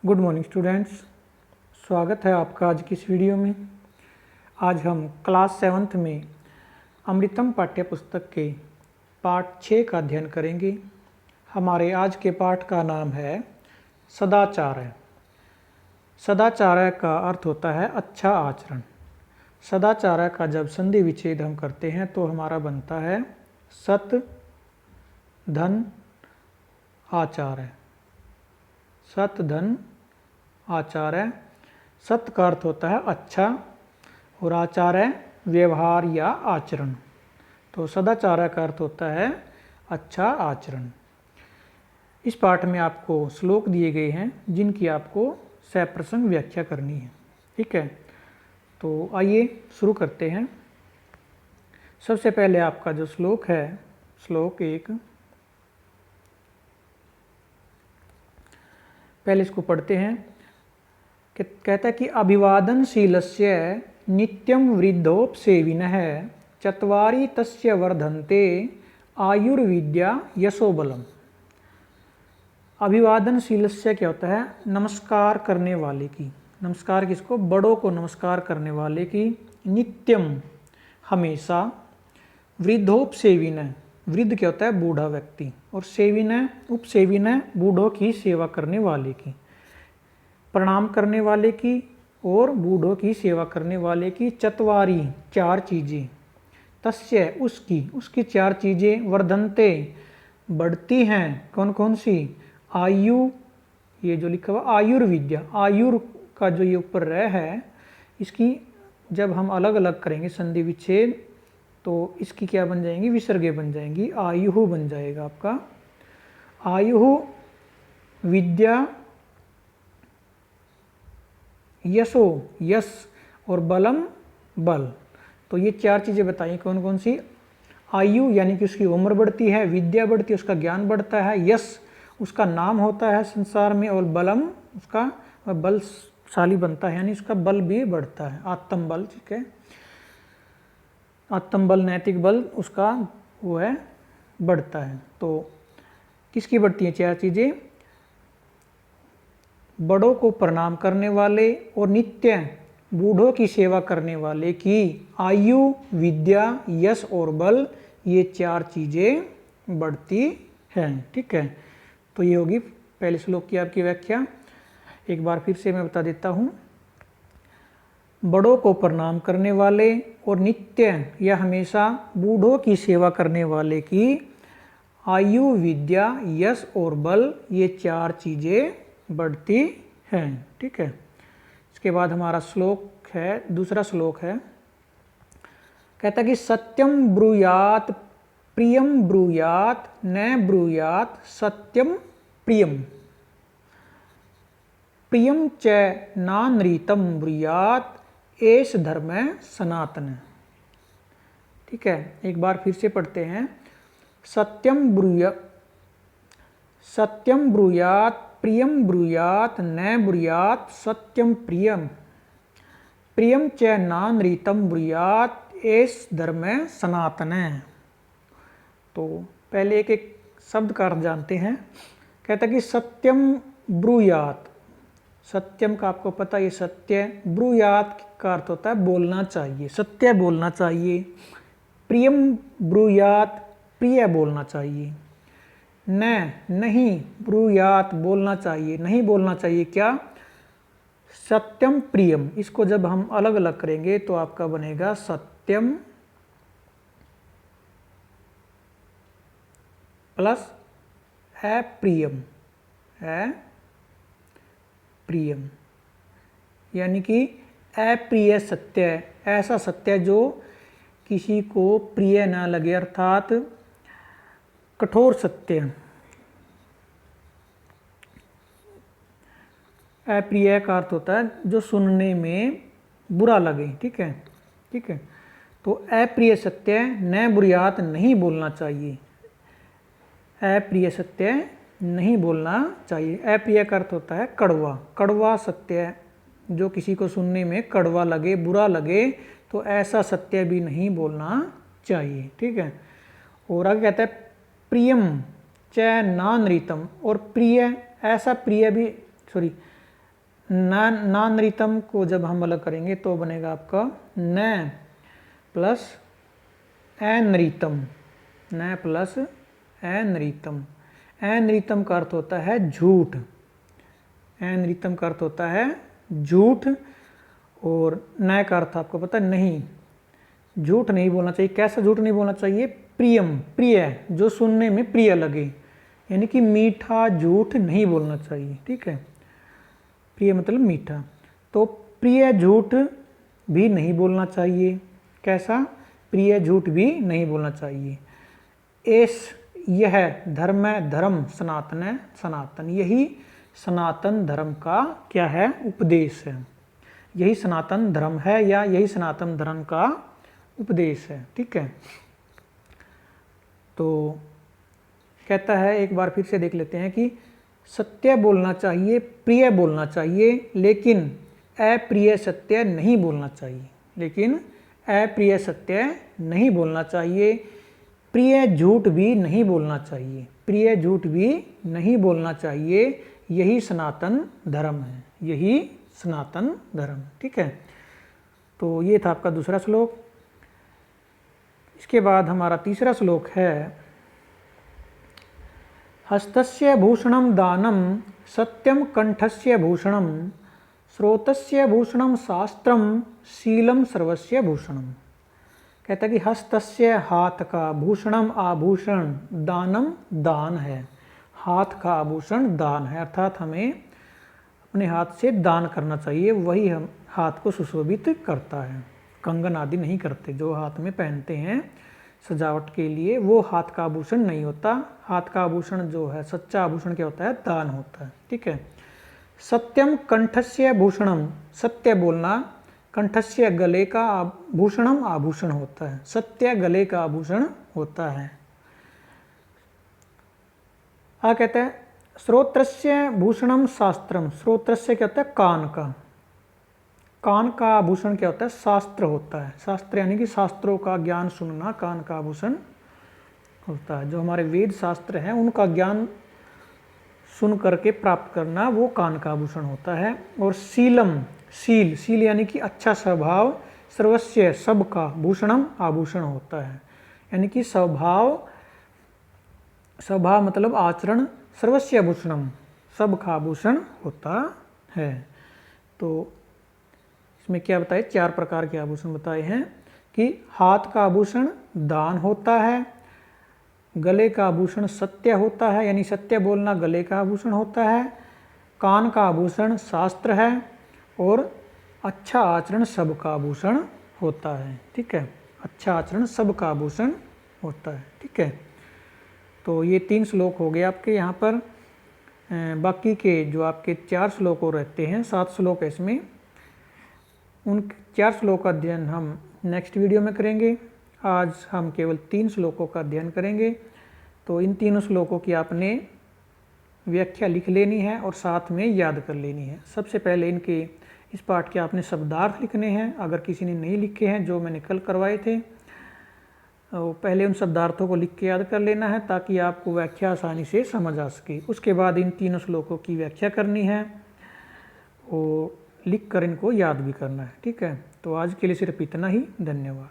Good morning students. स्वागत है आपका आज की इस वीडियो में। आज हम क्लास 7th में अमृतम पाठ्य पुस्तक के पाठ 6 का अध्ययन करेंगे। हमारे आज के पाठ का नाम है सदाचार। सदाचार का अर्थ होता है अच्छा आचरण। सदाचार का जब संधि विच्छेद हम करते हैं तो हमारा बनता है सत धन आचार्य। सत धन आचार्य। सत का अर्थ होता है अच्छा और आचार्य व्यवहार या आचरण। तो सदाचार का अर्थ होता है अच्छा आचरण। इस पाठ में आपको श्लोक दिए गए हैं जिनकी आपको सप्रसंग व्याख्या करनी है। ठीक है, तो आइए शुरू करते हैं। सबसे पहले आपका जो श्लोक है, श्लोक 1, पहले इसको पढ़ते हैं। कहता है कि अभिवादनशीलस्य नित्यं वृद्धोपसेविनः चत्वारि तस्य वर्धन्ते आयुर्विद्या यशोबलम। अभिवादनशीलस्य क्या होता है? नमस्कार करने वाले की। नमस्कार किसको? बड़ों को नमस्कार करने वाले की। नित्यम हमेशा। वृद्धोपसेविन, वृद्ध क्या होता है? बूढ़ा व्यक्ति। और सेविन उपसेविन, बूढ़ों की सेवा करने वाले की, प्रणाम करने वाले की और बूढ़ों की सेवा करने वाले की। चत्वारी चार चीज़ें, तस्य उसकी चार चीज़ें, वर्धन्ते बढ़ती हैं। कौन कौन सी? आयु, ये जो लिखा हुआ आयुर्विद्या, आयुर का जो ये ऊपर रह है, इसकी जब हम अलग अलग करेंगे संधि विच्छेद तो इसकी क्या बन जाएंगी? विसर्गे बन जाएंगी। आयु बन जाएगा आपका। आयु विद्या यशो यश और बलम बल। तो ये चार चीज़ें बताई कौन कौन सी? आयु यानी कि उसकी उम्र बढ़ती है, विद्या बढ़ती है, उसका ज्ञान बढ़ता है, यश उसका नाम होता है संसार में, और बलम उसका बलशाली बनता है यानी उसका बल भी बढ़ता है, आत्म बल। ठीक है, आत्म बल, नैतिक बल उसका वो है बढ़ता है। तो किसकी बढ़ती हैं चार चीज़ें? बड़ों को प्रणाम करने वाले और नित्य बूढ़ों की सेवा करने वाले की। आयु विद्या यश और बल, ये चार चीज़ें बढ़ती हैं। ठीक है, तो ये होगी पहले श्लोक की आपकी व्याख्या। एक बार फिर से मैं बता देता हूँ। बड़ों को प्रणाम करने वाले और नित्य या हमेशा बूढ़ों की सेवा करने वाले की आयु विद्या यश और बल, ये चार चीज़ें बढ़ती हैं। ठीक है, इसके बाद हमारा श्लोक है, दूसरा श्लोक है। कहता है कि सत्यम ब्रूयात प्रियम ब्रूयात न ब्रूयात सत्यम प्रियम। प्रियम च नानृतम ब्रूयात एष धर्म सनातन। ठीक है, एक बार फिर से पढ़ते हैं। सत्यम ब्रूयात प्रियम ब्रूयात न ब्रूयात सत्यम प्रियम। प्रियम च नानृतम ब्रूयात एष धर्म सनातन। तो पहले एक एक शब्द का अर्थ जानते हैं। कहता है कि सत्यम ब्रूयात, सत्यम का आपको पता है सत्य। ब्रूयात का अर्थ होता है बोलना चाहिए, सत्य बोलना चाहिए। प्रियम ब्रूयात, प्रिय बोलना चाहिए। नहीं ब्रूयात, बोलना चाहिए, नहीं बोलना चाहिए। क्या? सत्यम प्रियम। इसको जब हम अलग अलग करेंगे तो आपका बनेगा सत्यम प्लस अप्रियम। प्रियम यानी कि अप्रिय सत्य, ऐसा सत्य जो किसी को प्रिय ना लगे, अर्थात कठोर सत्य। अप्रिय का अर्थ होता है जो सुनने में बुरा लगे। ठीक है, ठीक है, तो अप्रिय सत्य न ब्रूयात, नहीं बोलना चाहिए। अप्रिय सत्य नहीं बोलना चाहिए। अप्रिय का अर्थ होता है कड़वा, कड़वा सत्य जो किसी को सुनने में कड़वा लगे, बुरा लगे, तो ऐसा सत्य भी नहीं बोलना चाहिए। ठीक है, और आगे कहता है प्रियम च नानृतम, और प्रिय, ऐसा प्रिय भी नानृतम को जब हम अलग करेंगे तो बनेगा आपका न प्लस अनृतम, न प्लस अनृतम। अनृतम का अर्थ होता है झूठ, अनृतम का अर्थ होता है झूठ, और न का अर्थ आपको पता है नहीं, झूठ नहीं बोलना चाहिए। कैसा झूठ नहीं बोलना चाहिए? प्रियम, प्रिय, जो सुनने में प्रिय लगे, यानी कि मीठा झूठ नहीं बोलना चाहिए, ठीक है। प्रिय मतलब मीठा, तो प्रिय झूठ भी नहीं बोलना चाहिए। कैसा? प्रिय झूठ भी नहीं बोलना चाहिए। यह धर्म है, धर्म सनातन है, सनातन, यही सनातन धर्म का क्या है? उपदेश है। यही सनातन धर्म है या यही सनातन धर्म का उपदेश है, ठीक है। तो कहता है, एक बार फिर से देख लेते हैं कि सत्य बोलना चाहिए, प्रिय बोलना चाहिए, लेकिन अप्रिय सत्य नहीं बोलना चाहिए, लेकिन अप्रिय सत्य नहीं बोलना चाहिए। प्रिय झूठ भी नहीं बोलना चाहिए, प्रिय झूठ भी नहीं बोलना चाहिए। यही सनातन धर्म है, यही सनातन धर्म, ठीक है। तो ये था आपका दूसरा श्लोक। इसके बाद हमारा तीसरा श्लोक है, हस्तस्य भूषणम दानम सत्यम कंठस्य भूषणम श्रोतस्य भूषणम शास्त्रम शीलम सर्वस्य भूषणम। कहता है कि हस्तस्य हाथ का, भूषणम आभूषण, दानम दान है, हाथ का आभूषण दान है, अर्थात हमें अपने हाथ से दान करना चाहिए, वही हम हाथ को सुशोभित करता है। कंगन आदि नहीं करते, जो हाथ में पहनते हैं सजावट के लिए, वो हाथ का आभूषण नहीं होता। हाथ का आभूषण जो है, सच्चा आभूषण क्या होता है? दान होता है, ठीक है। सत्यम कंठस्य भूषणम, सत्य बोलना, कंठस्य गले का, भूषणम आभूषण होता है, सत्य गले का आभूषण होता है। कहते हैं श्रोत्रस्य भूषणम शास्त्रम, श्रोत्रस्य क्या होता है? कान का, कान का आभूषण क्या होता है? शास्त्र होता है। शास्त्र यानी कि शास्त्रों का ज्ञान सुनना कान का आभूषण होता है। जो हमारे वेद शास्त्र हैं उनका ज्ञान सुन करके प्राप्त करना, वो कान का आभूषण होता है। और शीलम, शील, शील यानी कि अच्छा स्वभाव, सर्वस्य सबका, भूषणम आभूषण होता है, यानी कि स्वभाव, स्वभाव मतलब आचरण, सर्वस्य भूषणम, सबका आभूषण होता है। तो इसमें क्या बताए? 4 प्रकार के आभूषण बताए हैं कि हाथ का आभूषण दान होता है, गले का आभूषण सत्य होता है, यानी सत्य बोलना गले का आभूषण होता है, कान का आभूषण शास्त्र है, और अच्छा आचरण सबका आभूषण होता है, ठीक है। अच्छा आचरण सबका आभूषण होता है, ठीक है। तो ये 3 श्लोक हो गए आपके यहाँ पर। बाकी के जो आपके 4 श्लोक और रहते हैं, 7 श्लोक है इसमें, उन 4 श्लोक का अध्ययन हम नेक्स्ट वीडियो में करेंगे। आज हम केवल 3 श्लोकों का अध्ययन करेंगे। तो इन तीनों श्लोकों की आपने व्याख्या लिख लेनी है और साथ में याद कर लेनी है। सबसे पहले इनके इस पाठ के आपने शब्दार्थ लिखने हैं, अगर किसी ने नहीं लिखे हैं, जो मैंने कल करवाए थे, तो पहले उन शब्दार्थों को लिख के याद कर लेना है ताकि आपको व्याख्या आसानी से समझ आ सके। उसके बाद इन तीनों श्लोकों की व्याख्या करनी है और लिख कर इनको याद भी करना है, ठीक है। तो आज के लिए सिर्फ इतना ही, धन्यवाद।